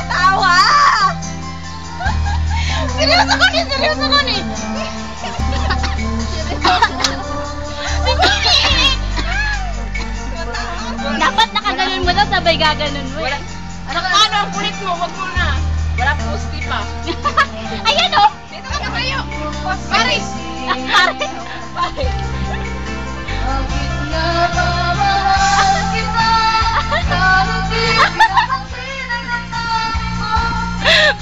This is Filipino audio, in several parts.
Tawa! Seryoso ko ni, seryoso ko ni. Dapat nakaganon mo daw, sabay gaganon mo. Ano ang kulit mo? Wag mo na. Wala posti pa. Ayan o! Dito ka na kayo. Paris! Paris! Paris!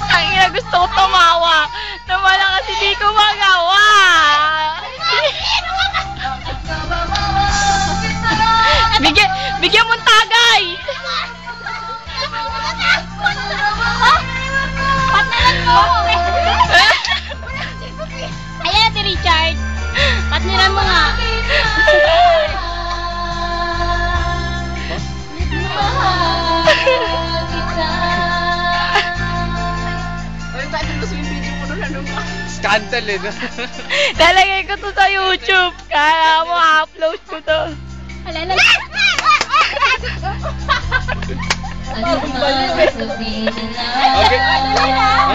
Ang ina, gusto ko tumawa. Nawala kasi di ko magawa. Bigyan mong tagay. Patniran mo. Ayan natin, Richard. Patniran mo nga. Scandal eh, no? Lalagay ko to sa YouTube. Kaya mo, upload ko to. Alala. Okay.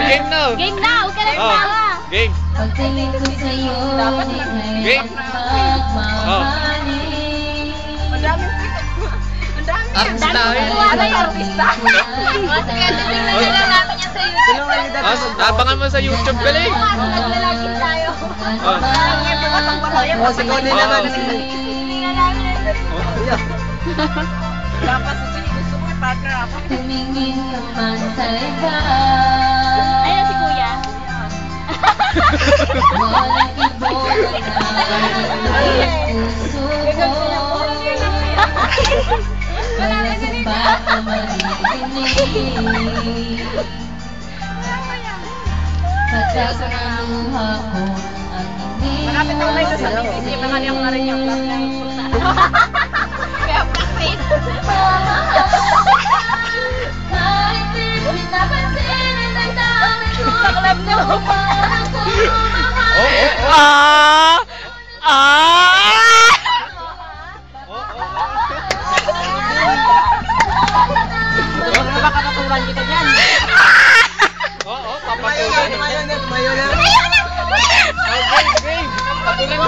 Game now. Game now. Huwag ka lang tawa. Game. Pagtingin ko sa'yo, di kayo Game. magmamahali. Madami. Artista. Ano yung artista? Kaya tingnan nila namin yan sa YouTube. Abangan mo sa YouTube, galing. Naglalagin tayo. Oh, sigaw din naman. Tingnan namin. Dapat gusto ko partner ako. Tumingin naman sa iba. Ayun si Kuya. Walang ibola na puso ko. Wala sa bata marinig. Pagkas ang luha ko ang hindi. Malapit ako na sa BBC. Makali ako na rin yung vlog na yung punta. Kaya practice. Kahit di pinapansin ay nagdami ko. Saklab niyo. Parang kumamahal. Baka naturan kita dyan. Oo, papatulan. Tumayo na. Game. Patulan mo.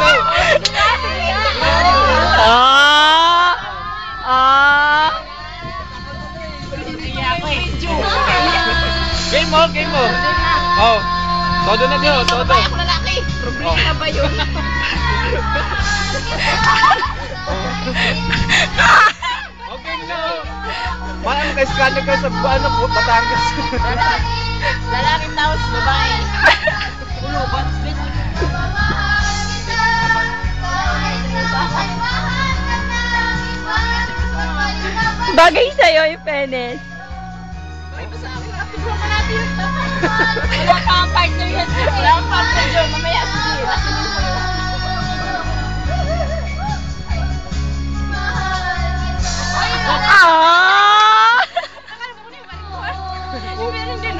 Game mo. Oh. Todo na diyo, todo. Ako lalaki. Problema ba yun? Okay na. Parang na-scan ka sa Batangas. Lalaki tapos babae. Ulo, ba't split? Bagay sa'yo yung penis. Wala pa ang partner yan. Wala ang partner dyan. Mamaya sige. Lasinin ko yun.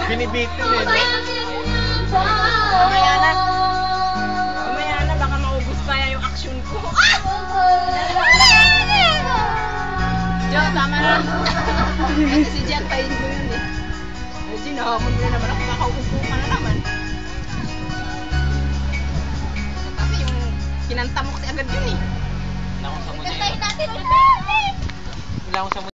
Binibitin eh. Mamaya na. Baka maubos pa yung action ko. Diyan, tama na. Kasi si Jan, pain mo yun eh. Sinahamon mo na naman ako, makaupo ka na naman. Kasi yung kinanta mo kasi agad yun eh. Wala akong samuni. Kantahin natin. Wala akong samuni.